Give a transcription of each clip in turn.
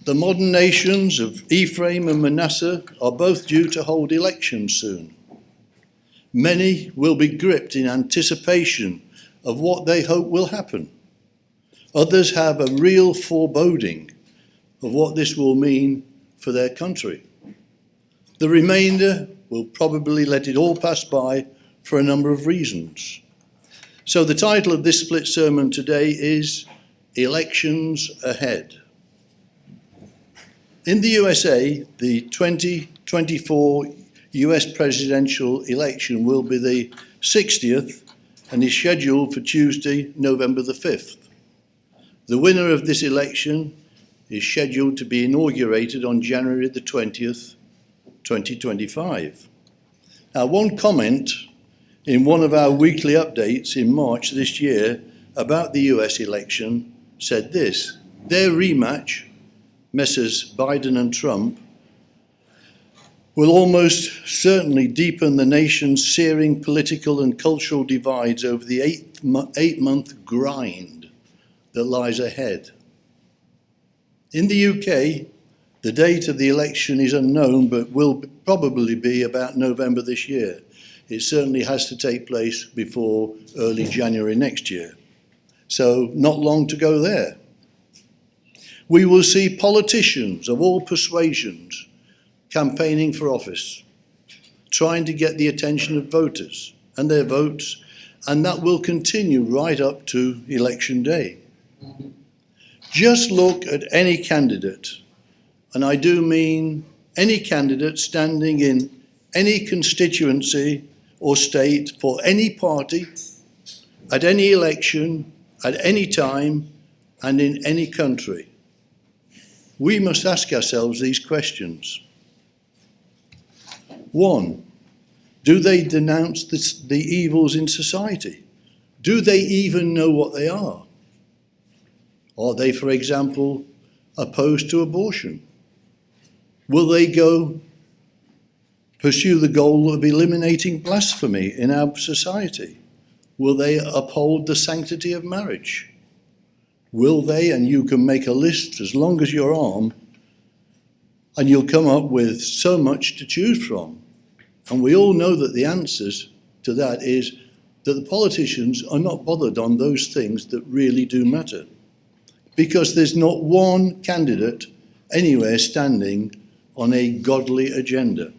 The modern nations of Ephraim and Manasseh are both due to hold elections soon. Many will be gripped in anticipation of what they hope will happen. Others have a real foreboding of what this will mean for their country. The remainder will probably let it all pass by for a number of reasons. So the title of this split sermon today is Elections Ahead. In the USA, the 2024 US presidential election will be the 60th and is scheduled for Tuesday, November the 5th. The winner of this election is scheduled to be inaugurated on January the 20th, 2025. Now, one comment in one of our weekly updates in March this year about the US election said this: their rematch, Messrs. Biden and Trump, will almost certainly deepen the nation's searing political and cultural divides over the eight-month grind that lies ahead. In the UK, the date of the election is unknown, but will probably be about November this year. It certainly has to take place before early January next year. So not long to go there. We will see politicians of all persuasions campaigning for office, trying to get the attention of voters and their votes, and that will continue right up to election day. Just look at any candidate, and I do mean any candidate standing in any constituency or state for any party, at any election, at any time, and in any country. We must ask ourselves these questions. 1, do they denounce the evils in society? Do they even know what they are? Are they, for example, opposed to abortion? Will they pursue the goal of eliminating blasphemy in our society? Will they uphold the sanctity of marriage? Will they, and you can make a list as long as your arm, and you'll come up with so much to choose from. And we all know that the answers to that is that the politicians are not bothered on those things that really do matter. Because there's not one candidate anywhere standing on a godly agenda.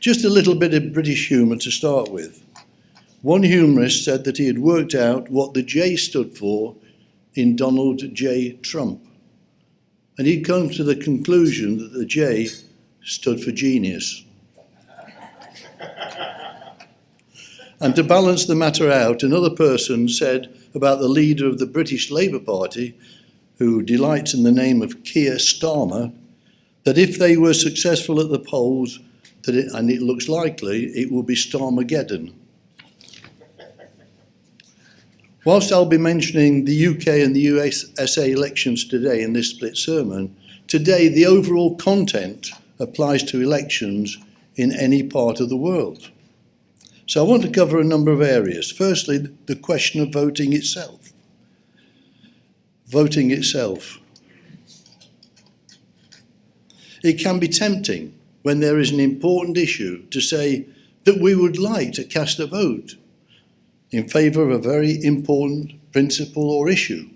Just a little bit of British humour to start with. One humorist said that he had worked out what the J stood for in Donald J. Trump. And he'd come to the conclusion that the J stood for genius. And to balance the matter out, another person said about the leader of the British Labour Party, who delights in the name of Keir Starmer, that if they were successful at the polls, and it looks likely, it will be Starmageddon. Whilst I'll be mentioning the UK and the USA elections today in this split sermon, today the overall content applies to elections in any part of the world. So I want to cover a number of areas. Firstly, the question of voting itself. Voting itself. It can be tempting when there is an important issue to say that we would like to cast a vote in favour of a very important principle or issue.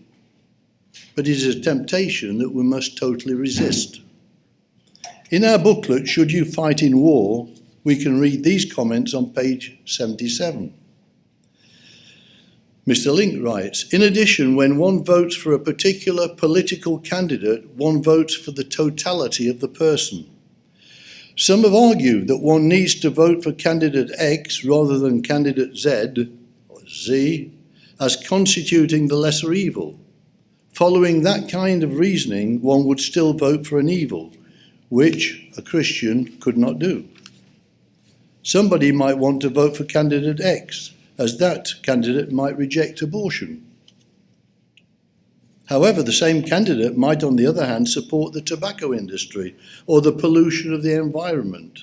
But it is a temptation that we must totally resist. In our booklet, Should You Fight in War?, we can read these comments on page 77. Mr. Link writes, in addition, when one votes for a particular political candidate, one votes for the totality of the person. Some have argued that one needs to vote for candidate X rather than candidate Z, or Z, as constituting the lesser evil. Following that kind of reasoning, one would still vote for an evil, which a Christian could not do. Somebody might want to vote for candidate X, as that candidate might reject abortion. However, the same candidate might, on the other hand, support the tobacco industry or the pollution of the environment.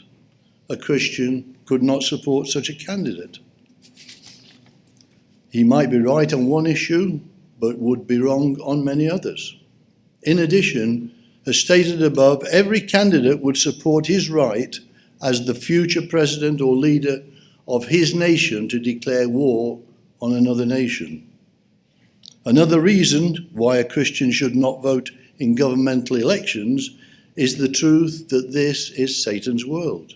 A Christian could not support such a candidate. He might be right on one issue, but would be wrong on many others. In addition, as stated above, every candidate would support his right as the future president or leader of his nation to declare war on another nation. Another reason why a Christian should not vote in governmental elections is the truth that this is Satan's world.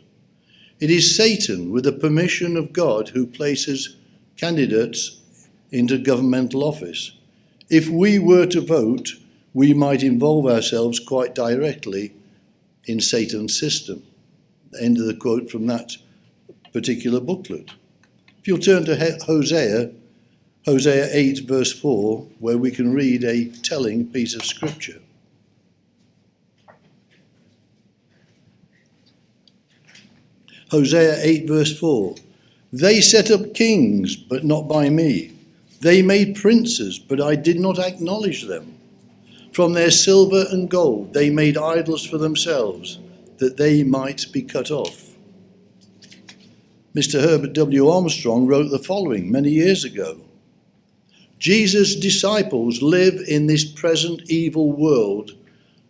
It is Satan, with the permission of God, who places candidates into governmental office. If we were to vote, we might involve ourselves quite directly in Satan's system. End of the quote from that particular booklet. If you'll turn to Hosea 8 verse 4, where we can read a telling piece of scripture. Hosea 8 verse 4. They set up kings, but not by me. They made princes, but I did not acknowledge them. From their silver and gold they made idols for themselves, that they might be cut off. Mr. Herbert W. Armstrong wrote the following many years ago. Jesus' disciples live in this present evil world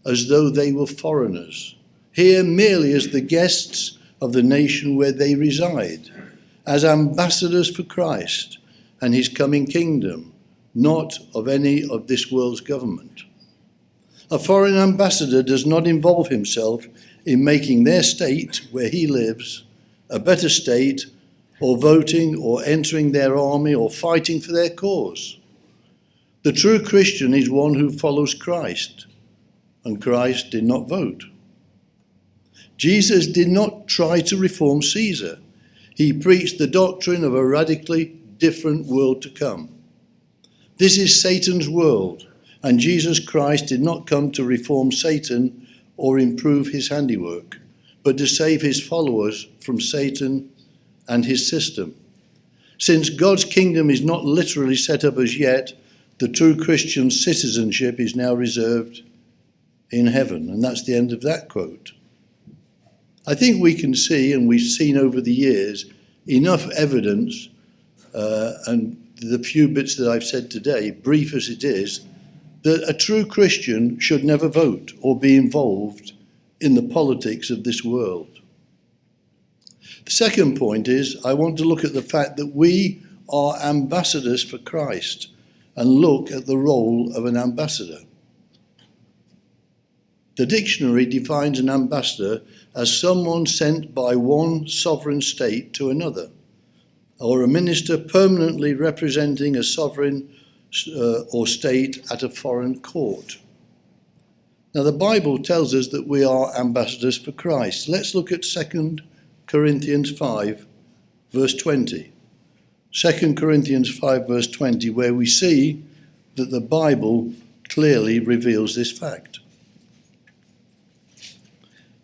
as though they were foreigners, here merely as the guests of the nation where they reside, as ambassadors for Christ and his coming kingdom, not of any of this world's government. A foreign ambassador does not involve himself in making their state, where he lives, a better state, or voting or entering their army or fighting for their cause. The true Christian is one who follows Christ, and Christ did not vote. Jesus did not try to reform Caesar. He preached the doctrine of a radically different world to come. This is Satan's world, and Jesus Christ did not come to reform Satan or improve his handiwork, but to save his followers from Satan and his system. Since God's kingdom is not literally set up as yet, the true Christian citizenship is now reserved in heaven. And that's the end of that quote. I think we can see, and we've seen over the years, enough evidence, and the few bits that I've said today, brief as it is, that a true Christian should never vote or be involved in the politics of this world. The second point is, I want to look at the fact that we are ambassadors for Christ and look at the role of an ambassador. The dictionary defines an ambassador as someone sent by one sovereign state to another, or a minister permanently representing a sovereign or state at a foreign court. Now, the Bible tells us that we are ambassadors for Christ. Let's look at 2 Corinthians 5, verse 20. 2 Corinthians 5, verse 20, where we see that the Bible clearly reveals this fact.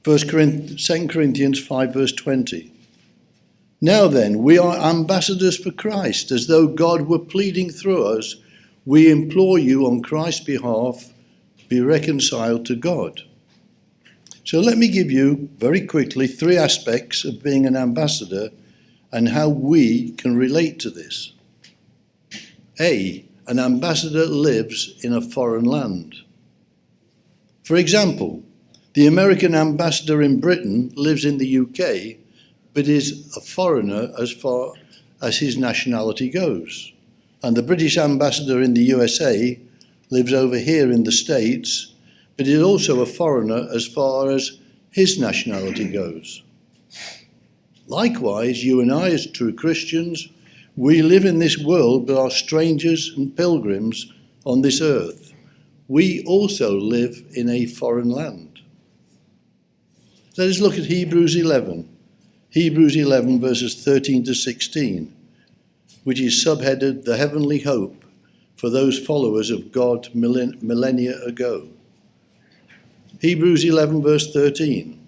2 Corinthians 5, verse 20. Now then, we are ambassadors for Christ, as though God were pleading through us. We implore you on Christ's behalf, be reconciled to God. So let me give you very quickly 3 aspects of being an ambassador and how we can relate to this. A, an ambassador lives in a foreign land. For example, the American ambassador in Britain lives in the UK, but is a foreigner as far as his nationality goes. And the British ambassador in the USA lives over here in the States, but is also a foreigner as far as his nationality goes. Likewise, you and I, as true Christians, we live in this world but are strangers and pilgrims on this earth. We also live in a foreign land. Let us look at Hebrews 11. Hebrews 11 verses 13 to 16, which is subheaded, The Heavenly Hope for Those Followers of God Millennia Ago. Hebrews 11 verse 13.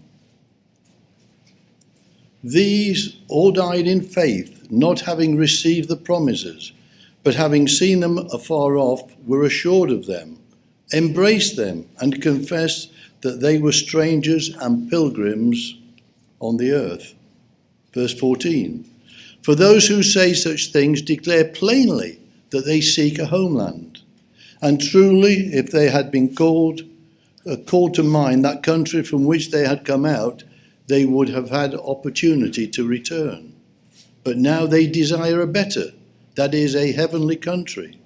These all died in faith, not having received the promises, but having seen them afar off, were assured of them, embraced them, and confessed that they were strangers and pilgrims on the earth. Verse 14. For those who say such things declare plainly that they seek a homeland. And truly, if they had been called, called to mind that country from which they had come out, they would have had opportunity to return. But now they desire a better, that is, a heavenly country.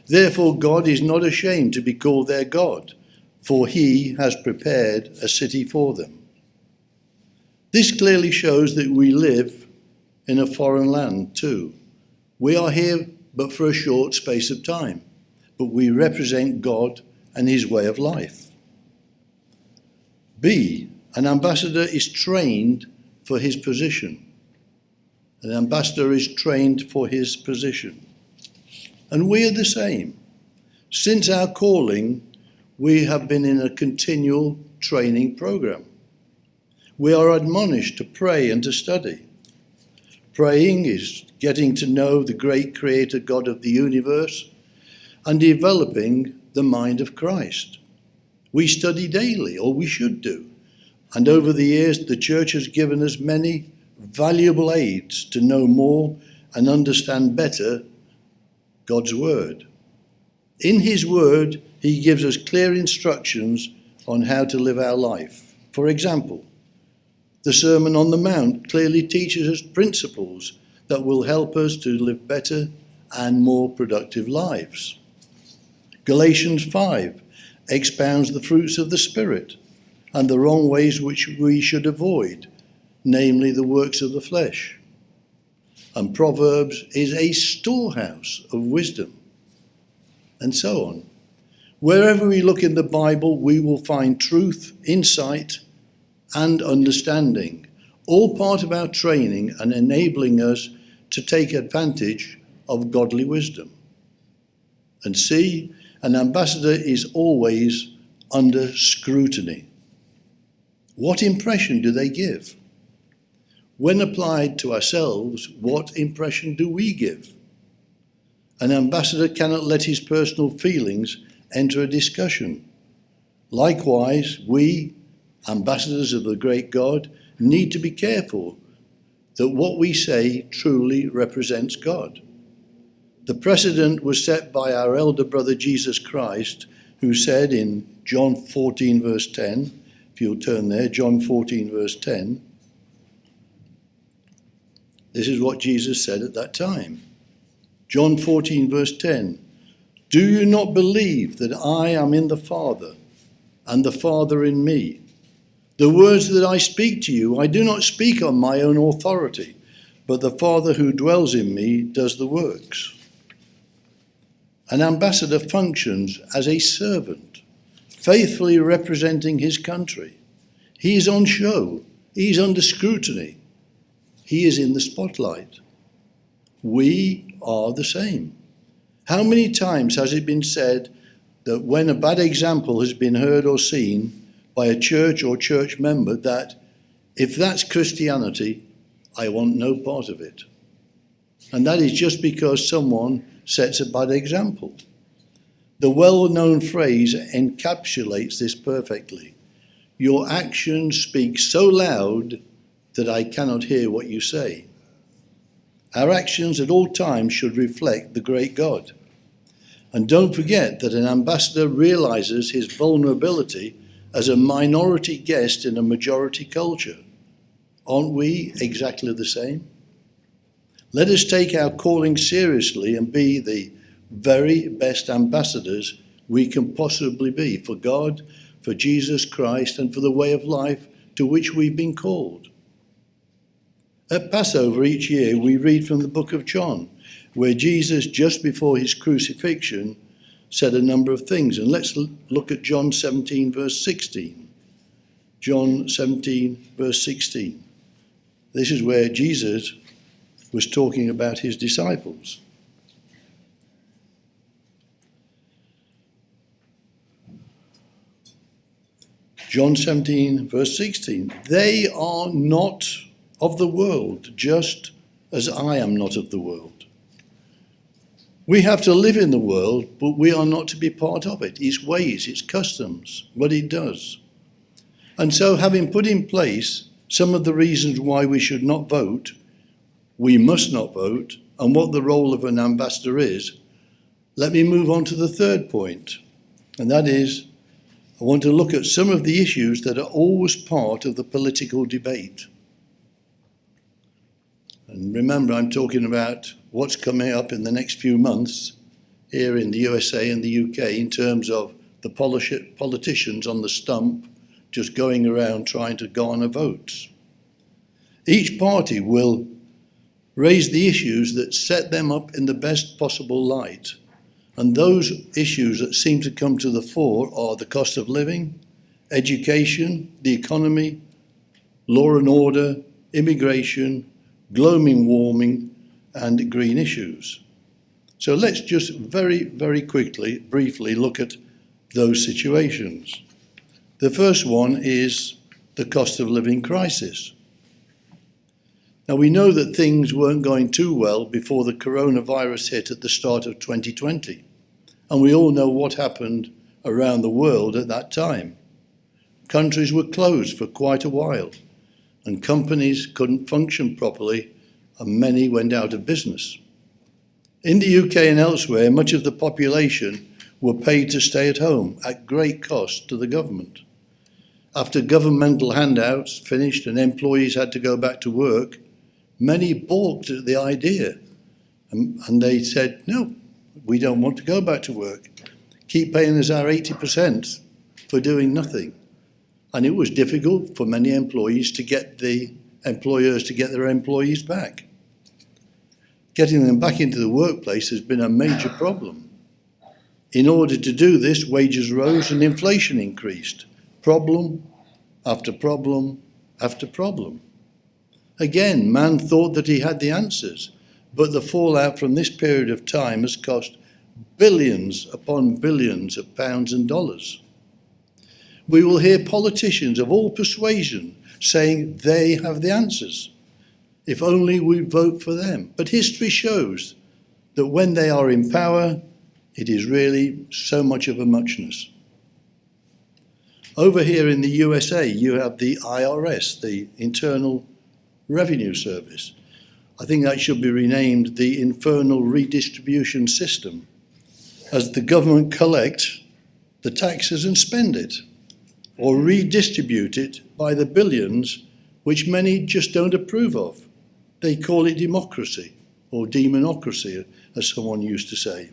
Therefore God is not ashamed to be called their God, for he has prepared a city for them. This clearly shows that we live in a foreign land too. We are here but for a short space of time, but we represent God and his way of life. B, an ambassador is trained for his position. An ambassador is trained for his position. And we are the same. Since our calling, we have been in a continual training program. We are admonished to pray and to study. Praying is getting to know the great creator God of the universe and developing the mind of Christ. We study daily, or we should do. And over the years, the church has given us many valuable aids to know more and understand better God's word. In his word, he gives us clear instructions on how to live our life. For example, the Sermon on the Mount clearly teaches us principles that will help us to live better and more productive lives. Galatians 5 expounds the fruits of the Spirit and the wrong ways which we should avoid, namely the works of the flesh. And Proverbs is a storehouse of wisdom, and so on. Wherever we look in the Bible, we will find truth, insight, and understanding, all part of our training and enabling us to take advantage of godly wisdom. And C, an ambassador is always under scrutiny. What impression do they give? When applied to ourselves, what impression do we give? An ambassador cannot let his personal feelings enter a discussion. Likewise, we, ambassadors of the great God, need to be careful that what we say truly represents God. The precedent was set by our elder brother Jesus Christ, who said in John 14 verse 10, if you'll turn there, John 14 verse 10, this is what Jesus said at that time. John 14 verse 10, do you not believe that I am in the Father and the Father in me? The words that I speak to you, I do not speak on my own authority, but the Father who dwells in me does the works. An ambassador functions as a servant, faithfully representing his country. He is on show. He is under scrutiny. He is in the spotlight. We are the same. How many times has it been said that when a bad example has been heard or seen by a church or church member, that if that's Christianity, I want no part of it? And that is just because someone sets a bad example. The well-known phrase encapsulates this perfectly. Your actions speak so loud that I cannot hear what you say. Our actions at all times should reflect the great God. And don't forget that an ambassador realizes his vulnerability as a minority guest in a majority culture. Aren't we exactly the same? Let us take our calling seriously and be the very best ambassadors we can possibly be for God, for Jesus Christ, and for the way of life to which we've been called. At Passover each year, we read from the book of John, where Jesus, just before his crucifixion, said a number of things. And let's look at John 17, verse 16. John 17, verse 16. This is where Jesus was talking about his disciples. John 17, verse 16. They are not of the world, just as I am not of the world. We have to live in the world, but we are not to be part of it. Its ways, its customs, what it does. And so, having put in place some of the reasons why we should not vote, we must not vote, and what the role of an ambassador is, let me move on to the third point, and that is, I want to look at some of the issues that are always part of the political debate. And remember, I'm talking about what's coming up in the next few months here in the USA and the UK in terms of the politicians on the stump just going around trying to garner votes. Each party will raise the issues that set them up in the best possible light. And those issues that seem to come to the fore are the cost of living, education, the economy, law and order, immigration, global warming, and green issues. So let's just very, very quickly, briefly look at those situations. The first one is the cost of living crisis. Now, we know that things weren't going too well before the coronavirus hit at the start of 2020. And we all know what happened around the world at that time. Countries were closed for quite a while, and companies couldn't function properly, and many went out of business. In the UK and elsewhere, much of the population were paid to stay at home at great cost to the government. After governmental handouts finished and employees had to go back to work, many balked at the idea, and they said, no, we don't want to go back to work. Keep paying us our 80% for doing nothing. And it was difficult for many employees to get the employers to get their employees back. Getting them back into the workplace has been a major problem. In order to do this, wages rose and inflation increased. Problem after problem after problem. Again, man thought that he had the answers, but the fallout from this period of time has cost billions upon billions of pounds and dollars. We will hear politicians of all persuasion saying they have the answers, if only we vote for them. But history shows that when they are in power, it is really so much of a muchness. Over here in the USA, you have the IRS, the Internal Revenue Service. I think that should be renamed the Infernal Redistribution System, as the government collect the taxes and spend it, or redistribute it by the billions, which many just don't approve of. They call it democracy, or demonocracy, as someone used to say.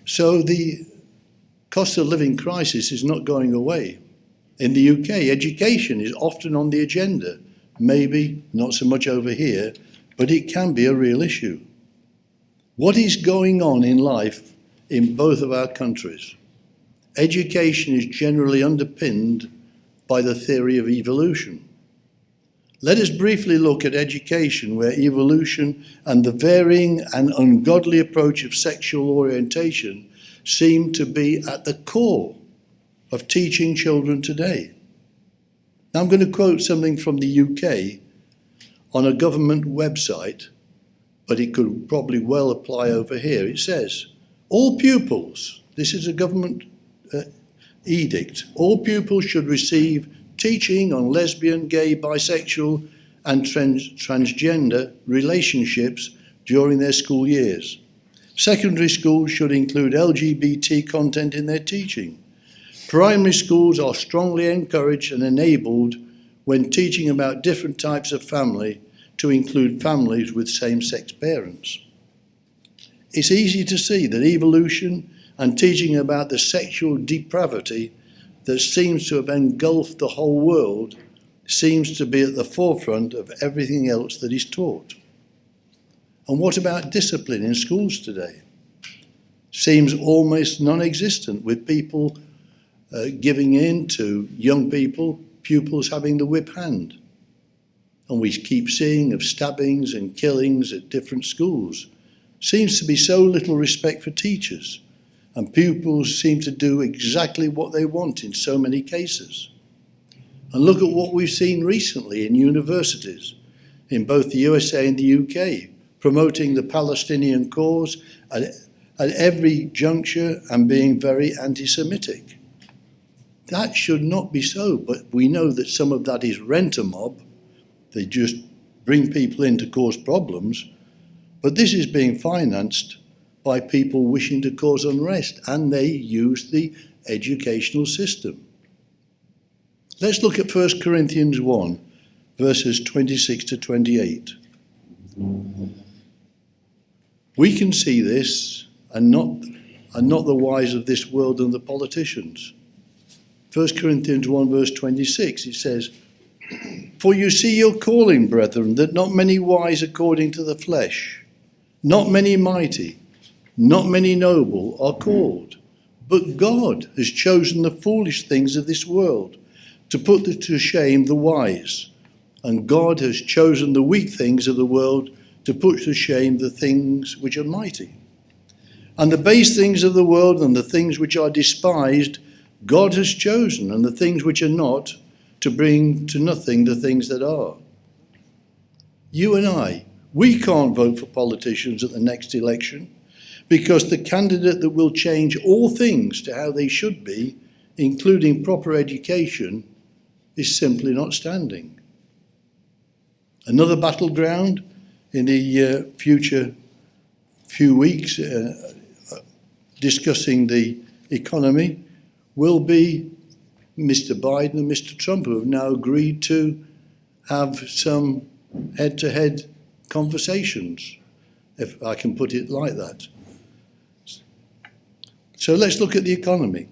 So the cost of living crisis is not going away. In the UK, education is often on the agenda, maybe not so much over here, but it can be a real issue. What is going on in life in both of our countries? Education is generally underpinned by the theory of evolution. Let us briefly look at education, where evolution and the varying and ungodly approach of sexual orientation seem to be at the core of teaching children today. Now, I'm going to quote something from the UK on a government website, but it could probably well apply over here. It says, all pupils, this is a government edict, all pupils should receive teaching on lesbian, gay, bisexual and transgender relationships during their school years. Secondary schools should include LGBT content in their teaching. Primary schools are strongly encouraged and enabled when teaching about different types of family to include families with same-sex parents. It's easy to see that evolution and teaching about the sexual depravity that seems to have engulfed the whole world seems to be at the forefront of everything else that is taught. And what about discipline in schools today? Seems almost non-existent, with people giving in to young people, pupils having the whip hand. And we keep seeing of stabbings and killings at different schools. Seems to be so little respect for teachers, and pupils seem to do exactly what they want in so many cases. And look at what we've seen recently in universities, in both the USA and the UK, promoting the Palestinian cause at every juncture and being very anti-Semitic. That should not be so, but we know that some of that is rent-a-mob. They just bring people in to cause problems. But this is being financed by people wishing to cause unrest, and they use the educational system. Let's look at 1 Corinthians 1, verses 26 to 28. We can see this and not the wise of this world and the politicians. 1 Corinthians 1, verse 26, it says, "For you see your calling, brethren, that not many wise according to the flesh, not many mighty, not many noble are called. But God has chosen the foolish things of this world to put to shame the wise. And God has chosen the weak things of the world to put to shame the things which are mighty. And the base things of the world and the things which are despised, God has chosen, and the things which are not, to bring to nothing the things that are." You and I, we can't vote for politicians at the next election because the candidate that will change all things to how they should be, including proper education, is simply not standing. Another battleground in the future few weeks discussing the economy will be Mr. Biden and Mr. Trump, who have now agreed to have some head-to-head conversations, if I can put it like that. So let's look at the economy.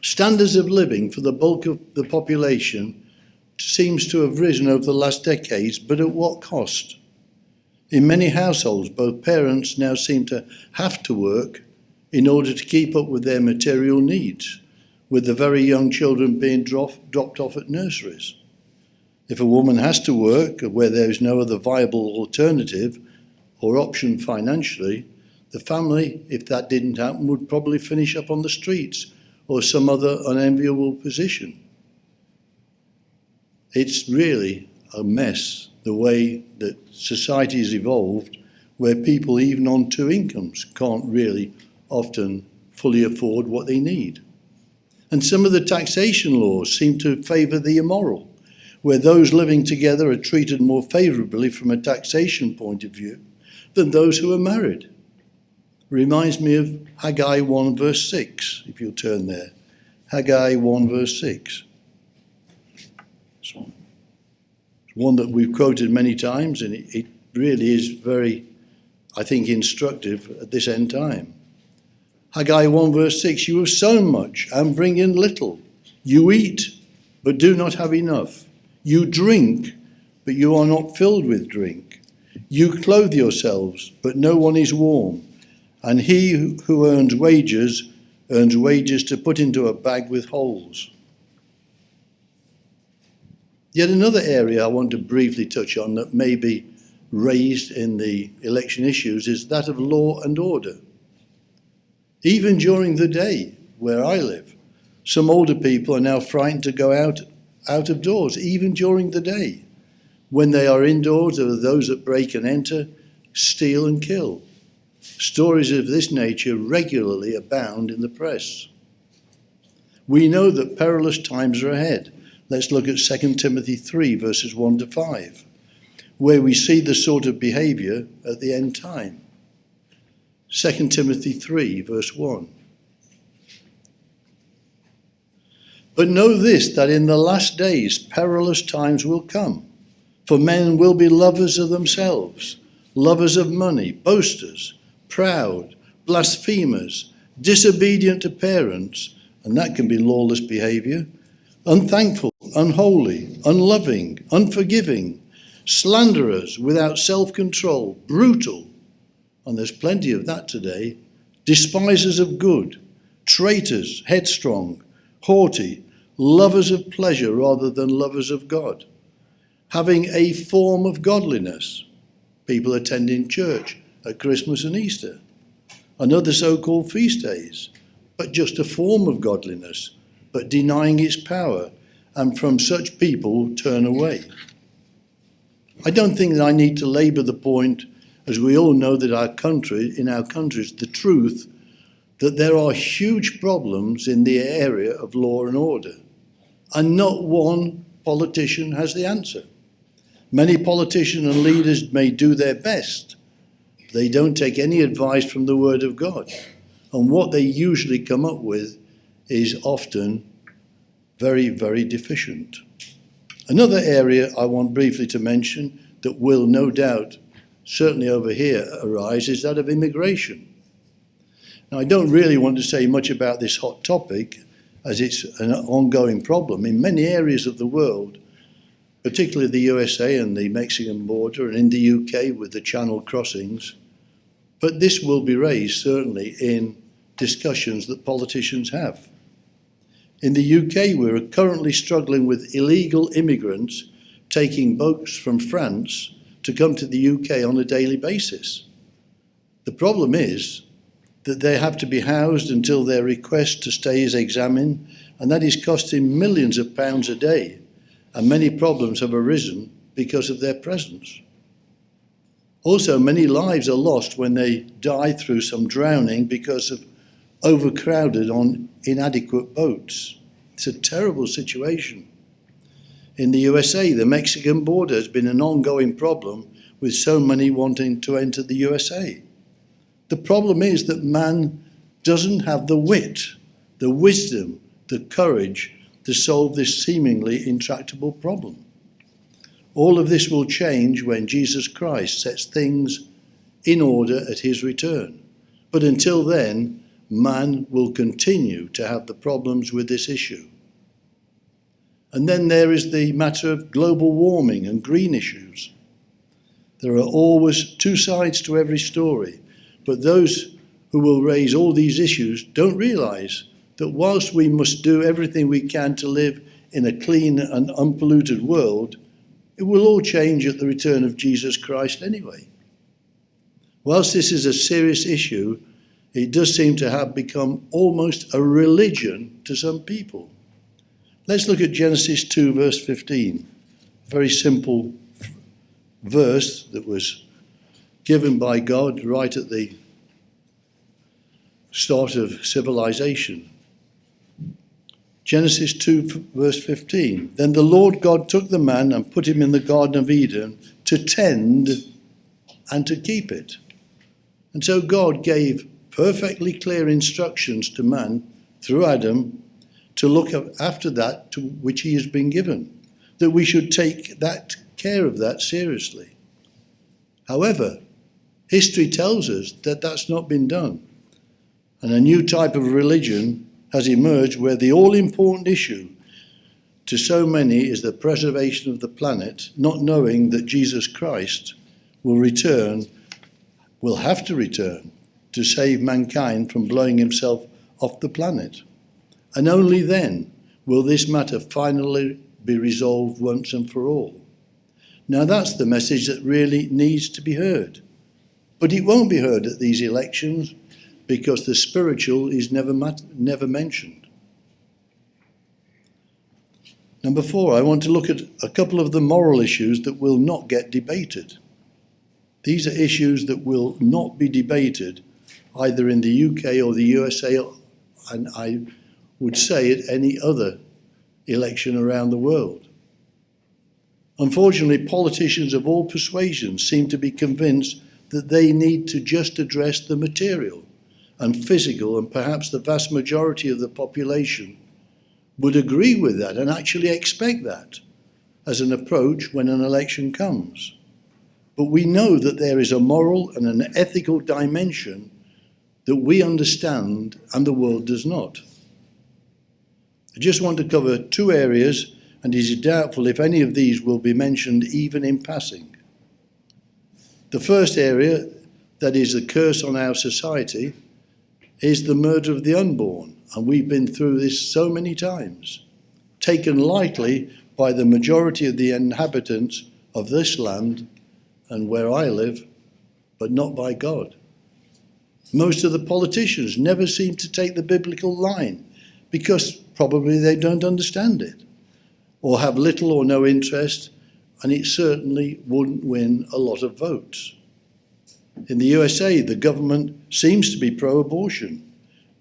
Standards of living for the bulk of the population seems to have risen over the last decades, but at what cost? In many households, both parents now seem to have to work in order to keep up with their material needs, with the very young children being dropped off at nurseries. If a woman has to work where there is no other viable alternative or option financially, the family, if that didn't happen, would probably finish up on the streets or some other unenviable position. It's really a mess, the way that society has evolved, where people even on two incomes can't really often fully afford what they need. And some of the taxation laws seem to favour the immoral, where those living together are treated more favourably from a taxation point of view than those who are married. Reminds me of Haggai 1 verse 6, if you'll turn there. Haggai 1 verse 6. It's one that we've quoted many times, and it really is very, I think, instructive at this end time. Haggai 1 verse 6, "You have sown much and bring in little. You eat, but do not have enough. You drink, but you are not filled with drink. You clothe yourselves, but no one is warm. And he who earns wages to put into a bag with holes." Yet another area I want to briefly touch on that may be raised in the election issues is that of law and order. Even during the day, where I live, some older people are now frightened to go out of doors, even during the day. When they are indoors, there are those that break and enter, steal and kill. Stories of this nature regularly abound in the press. We know that perilous times are ahead. Let's look at 2 Timothy 3, verses 1 to 5, where we see the sort of behaviour at the end time. 2 Timothy 3, verse 1. "But know this, that in the last days perilous times will come. For men will be lovers of themselves, lovers of money, boasters, proud, blasphemers, disobedient to parents," and that can be lawless behaviour, "unthankful, unholy, unloving, unforgiving, slanderers, without self-control, brutal," and there's plenty of that today, "despisers of good, traitors, headstrong, haughty, lovers of pleasure rather than lovers of God, having a form of godliness," people attending church at Christmas and Easter, and other so-called feast days, but just a form of godliness, but denying its power, and from such people turn away. I don't think that I need to labour the point, as we all know that in our countries, the truth that there are huge problems in the area of law and order, and not one politician has the answer. Many politicians and leaders may do their best. They don't take any advice from the Word of God. And what they usually come up with is often very, very deficient. Another area I want briefly to mention that will no doubt, certainly over here, arise is that of immigration. Now, I don't really want to say much about this hot topic, as it's an ongoing problem in many areas of the world, particularly the USA and the Mexican border, and in the UK with the Channel crossings. But this will be raised, certainly, in discussions that politicians have. In the UK, we're currently struggling with illegal immigrants taking boats from France to come to the UK on a daily basis. The problem is that they have to be housed until their request to stay is examined, and that is costing millions of pounds a day, and many problems have arisen because of their presence. Also, many lives are lost when they die through some drowning because of overcrowded on inadequate boats. It's a terrible situation. In the USA, the Mexican border has been an ongoing problem with so many wanting to enter the USA. The problem is that man doesn't have the wit, the wisdom, the courage to solve this seemingly intractable problem. All of this will change when Jesus Christ sets things in order at his return. But until then, man will continue to have the problems with this issue. And then there is the matter of global warming and green issues. There are always two sides to every story, but those who will raise all these issues don't realise that whilst we must do everything we can to live in a clean and unpolluted world, it will all change at the return of Jesus Christ anyway. Whilst this is a serious issue, it does seem to have become almost a religion to some people. Let's look at Genesis 2, verse 15, a very simple verse that was given by God right at the start of civilization. Genesis 2, verse 15. Then the Lord God took the man and put him in the Garden of Eden to tend and to keep it. And so God gave perfectly clear instructions to man through Adam to look after that to which he has been given, that we should take that care of that seriously. However, history tells us that that's not been done, and a new type of religion has emerged where the all-important issue to so many is the preservation of the planet, not knowing that Jesus Christ will have to return to save mankind from blowing himself off the planet. And only then will this matter finally be resolved once and for all. Now that's the message that really needs to be heard. But it won't be heard at these elections because the spiritual is never mentioned. Number 4, I want to look at a couple of the moral issues that will not get debated. These are issues that will not be debated either in the UK or the USA, and I would say at any other election around the world. Unfortunately, politicians of all persuasions seem to be convinced that they need to just address the material and physical, and perhaps the vast majority of the population would agree with that and actually expect that as an approach when an election comes. But we know that there is a moral and an ethical dimension that we understand and the world does not. I just want to cover 2 areas, and it is doubtful if any of these will be mentioned even in passing. The first area, that is the curse on our society, is the murder of the unborn, and we've been through this so many times, taken lightly by the majority of the inhabitants of this land and where I live, but not by God. Most of the politicians never seem to take the biblical line because probably they don't understand it or have little or no interest, and it certainly wouldn't win a lot of votes. In the USA, the government seems to be pro-abortion.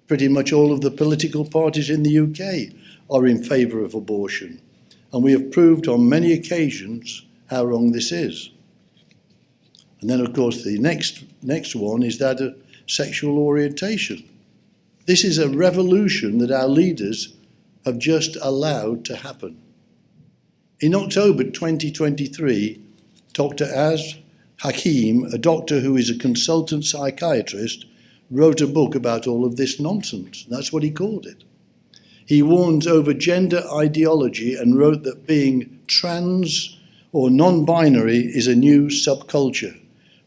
Pretty much all of the political parties in the UK are in favour of abortion, and we have proved on many occasions how wrong this is. And then, of course, the next one is that of sexual orientation. This is a revolution that our leaders have just allowed to happen. In October 2023, Dr. Az Hakim, a doctor who is a consultant psychiatrist, wrote a book about all of this nonsense. That's what he called it. He warns over gender ideology and wrote that being trans or non-binary is a new subculture,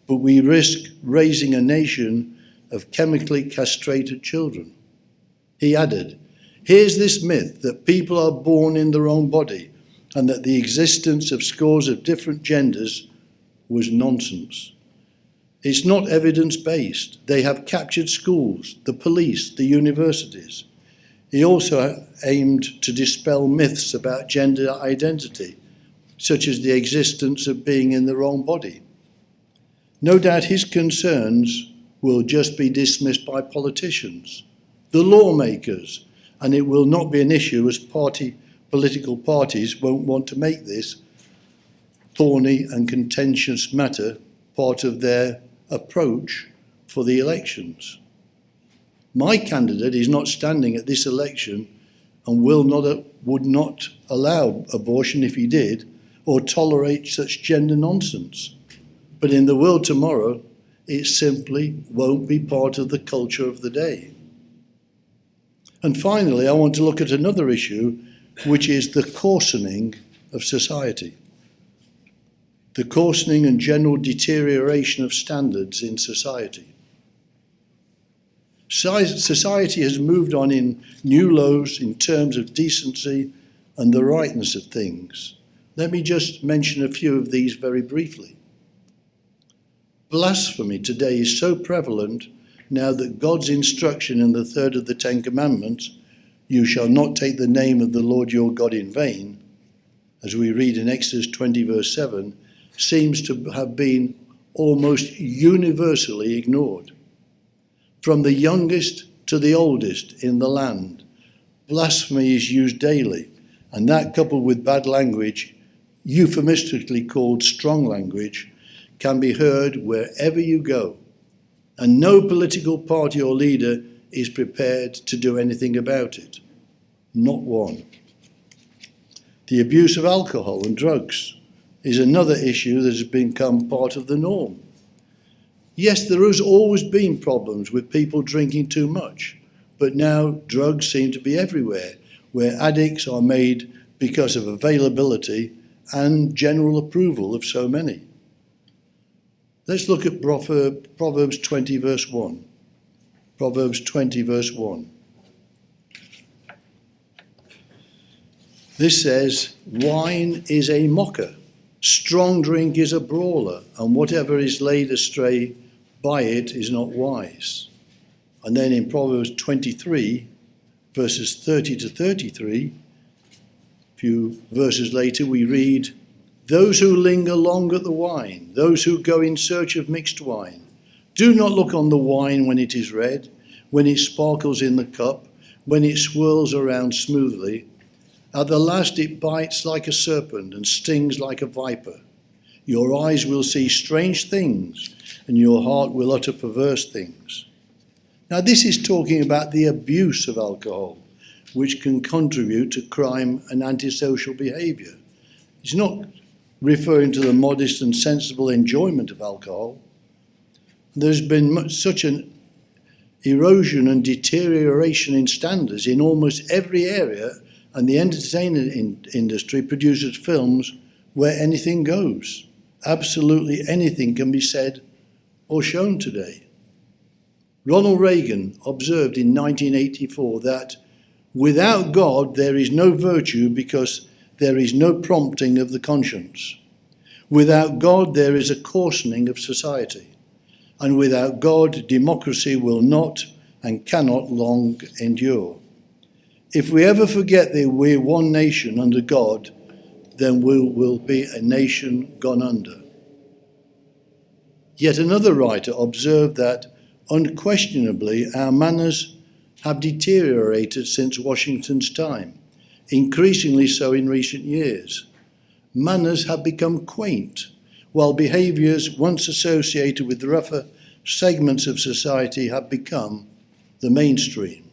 but we risk raising a nation of chemically castrated children. He added, "Here's this myth that people are born in the wrong body and that the existence of scores of different genders was nonsense. It's not evidence-based. They have captured schools, the police, the universities." He also aimed to dispel myths about gender identity, such as the existence of being in the wrong body. No doubt his concerns will just be dismissed by politicians, the lawmakers, and it will not be an issue as political parties won't want to make this thorny and contentious matter part of their approach for the elections. My candidate is not standing at this election and would not allow abortion if he did, or tolerate such gender nonsense. But in the world tomorrow, it simply won't be part of the culture of the day. And finally, I want to look at another issue, which is the coarsening of society. The coarsening and general deterioration of standards in society. Society has moved on in new lows in terms of decency and the rightness of things. Let me just mention a few of these very briefly. Blasphemy today is so prevalent now that God's instruction in the third of the Ten Commandments, "You shall not take the name of the Lord your God in vain," as we read in Exodus 20 verse 7, seems to have been almost universally ignored. From the youngest to the oldest in the land, blasphemy is used daily, and that, coupled with bad language, euphemistically called strong language, can be heard wherever you go, and no political party or leader is prepared to do anything about it. Not one. The abuse of alcohol and drugs is another issue that has become part of the norm. Yes, there has always been problems with people drinking too much, but now drugs seem to be everywhere, where addicts are made because of availability and general approval of so many. Let's look at Proverbs 20 verse 1. Proverbs 20 verse 1. This says, "Wine is a mocker, strong drink is a brawler, and whatever is laid astray by it is not wise." And then in Proverbs 23, verses 30 to 33, a few verses later, we read, "Those who linger long at the wine, those who go in search of mixed wine, do not look on the wine when it is red, when it sparkles in the cup, when it swirls around smoothly. At the last it bites like a serpent and stings like a viper. Your eyes will see strange things, and your heart will utter perverse things." Now this is talking about the abuse of alcohol, which can contribute to crime and antisocial behaviour. It's not referring to the modest and sensible enjoyment of alcohol. There's been such an erosion and deterioration in standards in almost every area, and the entertainment industry produces films where anything goes. Absolutely anything can be said or shown today. Ronald Reagan observed in 1984 that without God there is no virtue because there is no prompting of the conscience. Without God there is a coarsening of society. And without God, democracy will not and cannot long endure. If we ever forget that we're one nation under God, then we will be a nation gone under. Yet another writer observed that unquestionably our manners have deteriorated since Washington's time, increasingly so in recent years. Manners have become quaint, while behaviours once associated with rougher segments of society have become the mainstream.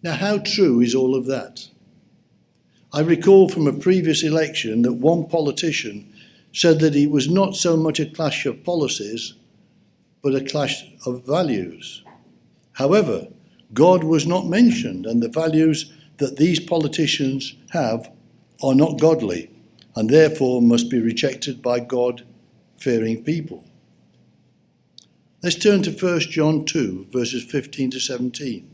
Now, how true is all of that? I recall from a previous election that one politician said that it was not so much a clash of policies, but a clash of values. However, God was not mentioned, and the values that these politicians have are not godly, and therefore must be rejected by God-fearing people. Let's turn to 1 John 2, verses 15 to 17,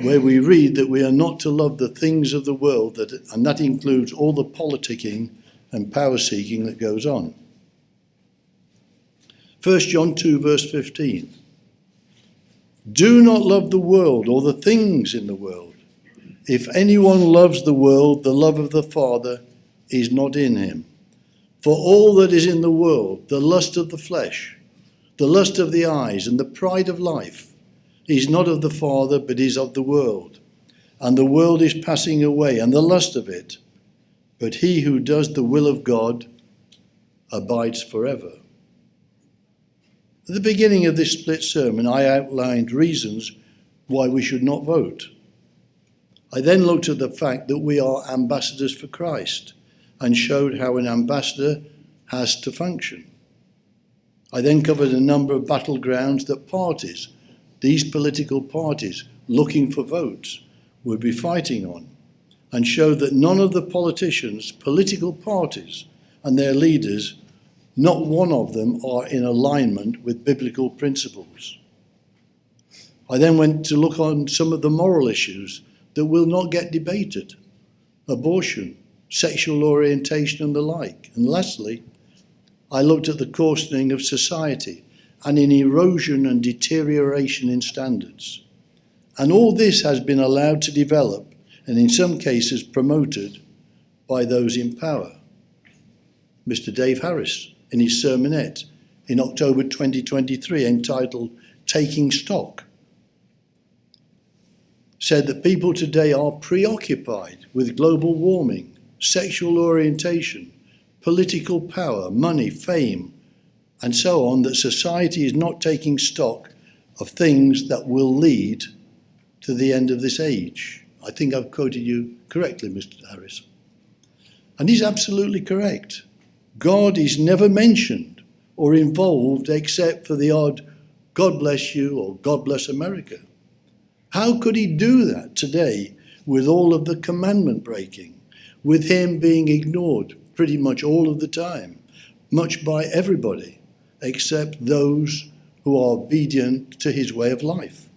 where we read that we are not to love the things of the world, and that includes all the politicking and power-seeking that goes on. 1 John 2, verse 15. Do not love the world or the things in the world. If anyone loves the world, the love of the Father is not in him. For all that is in the world, the lust of the flesh, the lust of the eyes, and the pride of life, is not of the Father, but is of the world. And the world is passing away, and the lust of it. But he who does the will of God abides forever. At the beginning of this split sermon, I outlined reasons why we should not vote. I then looked at the fact that we are ambassadors for Christ and showed how an ambassador has to function. I then covered a number of battlegrounds that parties, these political parties looking for votes, would be fighting on, and showed that none of the politicians, political parties, and their leaders, not one of them are in alignment with biblical principles. I then went to look on some of the moral issues that will not get debated: abortion, sexual orientation, and the like. And lastly, I looked at the coarsening of society and in erosion and deterioration in standards. And all this has been allowed to develop, and in some cases promoted, by those in power. Mr. Dave Harris, in his sermonette in October 2023, entitled Taking Stock, said that people today are preoccupied with global warming, sexual orientation, political power, money, fame, and so on, that society is not taking stock of things that will lead to the end of this age. I think I've quoted you correctly, Mr. Harris. And he's absolutely correct. God is never mentioned or involved except for the odd God bless you or God bless America. How could he do that today with all of the commandment breaking, with him being ignored pretty much all of the time, much by everybody, except those who are obedient to his way of life?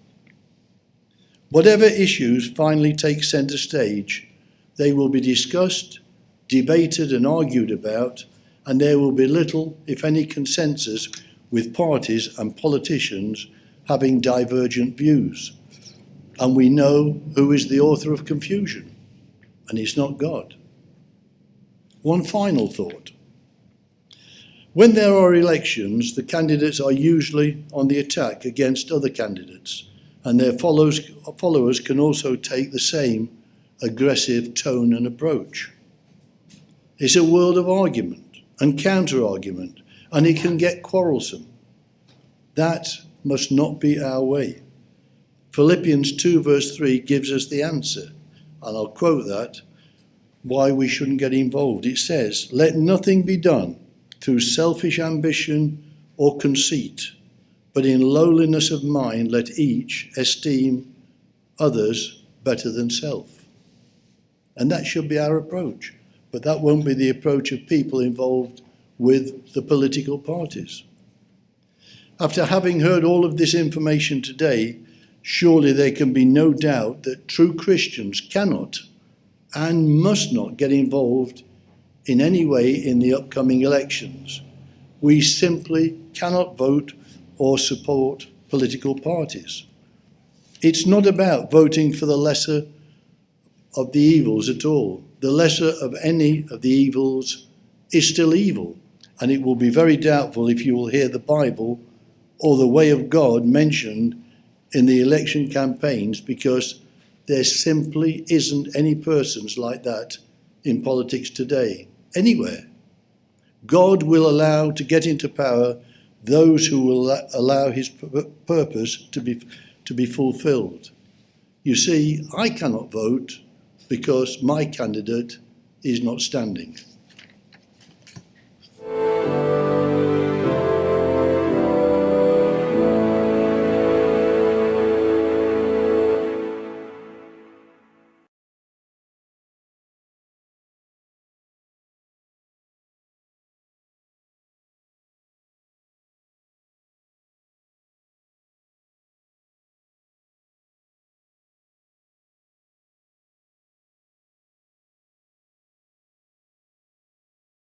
Whatever issues finally take centre stage, they will be discussed, debated and argued about, and there will be little, if any, consensus with parties and politicians having divergent views. And we know who is the author of confusion, and it's not God. One final thought. When there are elections, the candidates are usually on the attack against other candidates, and their followers can also take the same aggressive tone and approach. It's a world of argument and counter-argument, and it can get quarrelsome. That must not be our way. Philippians 2 verse 3 gives us the answer, and I'll quote that, why we shouldn't get involved. It says, "Let nothing be done through selfish ambition or conceit, but in lowliness of mind let each esteem others better than self." And that should be our approach, but that won't be the approach of people involved with the political parties. After having heard all of this information today, surely there can be no doubt that true Christians cannot and must not get involved in any way in the upcoming elections. We simply cannot vote or support political parties. It's not about voting for the lesser of the evils at all. The lesser of any of the evils is still evil, and it will be very doubtful if you will hear the Bible or the way of God mentioned in the election campaigns, because there simply isn't any persons like that in politics today, anywhere. God will allow to get into power those who will allow his purpose to be fulfilled. You see, I cannot vote because my candidate is not standing.